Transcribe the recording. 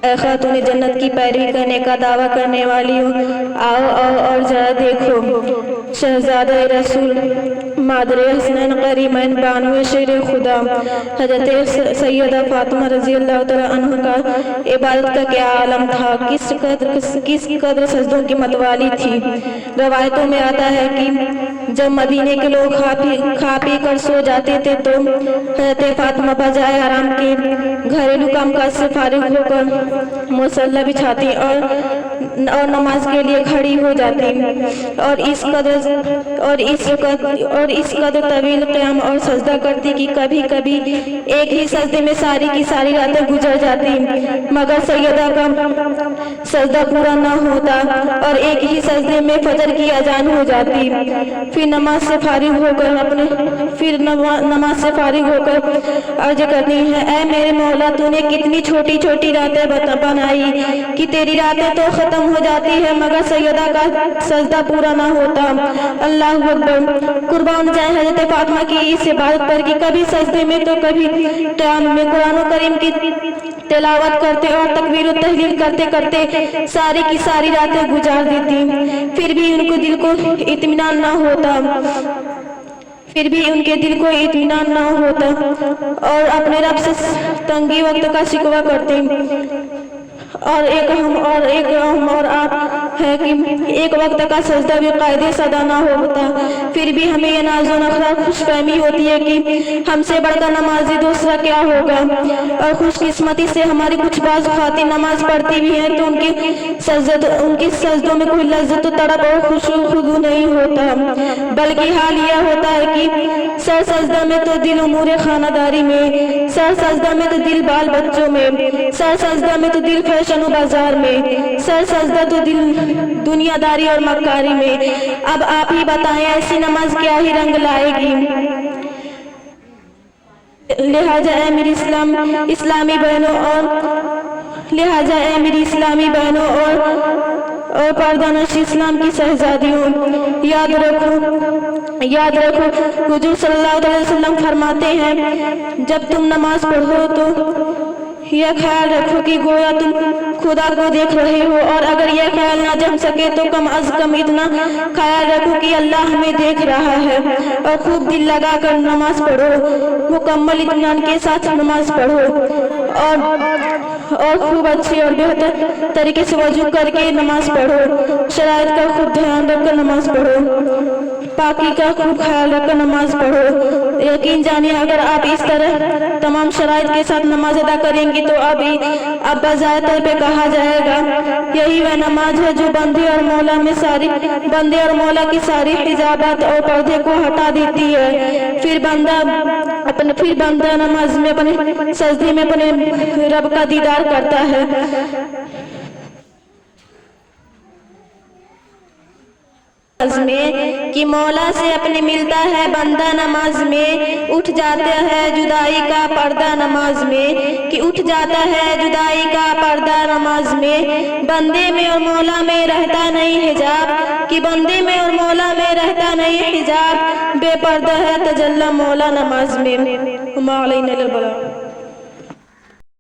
اے خاتون جنت کی پیروی کرنے کا دعویٰ کرنے والی ہوں، آؤ آؤ اور ذرا دیکھو شہزادہ رسول مادر حسنین قریمین بانو شیر خدا حضرت سیدہ فاطمہ رضی اللہ تعالیٰ عنہ کا عبادت کا کیا عالم تھا، کس قدر سجدوں کی متوالی تھی۔ روایتوں میں آتا ہے کہ جب مدینے کے لوگ کھا پی کر سو جاتے تھے تو حضرت فاطمہ بجائے آرام کے گھریلو کام کاج سے فارغ ہو کر مصلی بچھاتی اور نماز کے لیے کھڑی ہو جاتی اور اس قدر طویل قیام اور سجدہ کرتی کہ کبھی کبھی ایک ہی سجدے میں ساری کی ساری راتیں گزر جاتی، مگر سیدہ کا سجدہ پورا نہ ہوتا اور ایک ہی سجدے میں فجر کی اذان ہو جاتی۔ پھر نماز سے فارغ ہو کر عرض کرتی ہے، اے میرے مولا تو نے کتنی چھوٹی چھوٹی راتیں بنائی کہ تیری راتیں تو ختم ہو جاتی ہے مگر سیدہ کا سجدہ پورا نہ ہوتا۔ اللہ اکبر، قربان جائے حضرت فاطمہ کی اس عبادت پر کہ کبھی سجدے میں تو کبھی قیام میں قرآن کریم کی تلاوت کرتے اور تکبیر و تحلیل کرتے کرتے ساری کی ساری راتیں گزار دیتی، پھر بھی ان کے دل کو اطمینان نہ ہوتا اور اپنے رب سے تنگی وقت کا شکوہ کرتے۔ اور ایک اہم اور آپ ہے کہ ایک وقت کا سجدہ بھی قاعدے صدا نہ ہوتا، پھر بھی ہمیں یہ ناز و نخرہ خوش فہمی ہوتی ہے کہ ہم سے بڑھ کر نمازی دوسرا کیا ہوگا، اور خوش قسمتی سے ہماری کچھ بعض خواتین نماز پڑھتی بھی ہیں تو ان کی سجدوں میں کوئی لذت و تڑپ اور خشوع و خضوع نہیں ہوتا، بلکہ حال یہ ہوتا ہے کہ سر سجدہ میں تو دل امور خانہ داری میں، سر سجدہ میں تو دل بال بچوں میں، سر سجدہ میں تو دل فیشن و بازار میں، سر سجدہ تو دل دنیا داری اور مکاری میں۔ اب آپ ہی بتائیں ایسی نماز کیا ہی رنگ لائے گی۔ لہٰذا اے میری اسلامی بہنوں اور پردہ نشی اسلام کی شہزادیوں، یاد رکھو حضور صلی اللہ علیہ وسلم فرماتے ہیں، جب تم نماز پڑھو تو یہ خیال رکھو کہ گویا تم خدا کو دیکھ رہے ہو، اور اگر یہ خیال نہ جم سکے تو کم از کم اتنا خیال رکھو کہ اللہ ہمیں دیکھ رہا ہے، اور خوب دل لگا کر نماز پڑھو، مکمل اطمینان کے ساتھ نماز پڑھو اور خوب اچھے اور بہتر طریقے سے وضو کر کے نماز پڑھو، شرائط کا خوب دھیان رکھ کر نماز پڑھو، پاکی کا خوب خیال رکھ کر نماز پڑھو۔ یقین جانیے اگر آپ اس طرح تمام شرائط کے ساتھ نماز ادا کریں گی تو اب بظاہر طور پہ کہا جائے گا یہی وہ نماز ہے جو بندے اور مولا کی ساری حجابات اور پردے کو ہٹا دیتی ہے، پھر بندہ نماز میں اپنے سجدے میں اپنے رب کا دیدار کرتا ہے۔ کہ مولا سے اپنے ملتا ہے بندہ نماز میں، اٹھ جاتا ہے جدائی کا پردہ نماز میں، کہ اٹھ جاتا ہے جدائی کا پردہ نماز میں، بندے میں اور مولا میں رہتا نہیں حجاب، کہ بندے میں اور مولا میں رہتا نہیں حجاب، بے پردہ ہے تجلی مولا نماز میں۔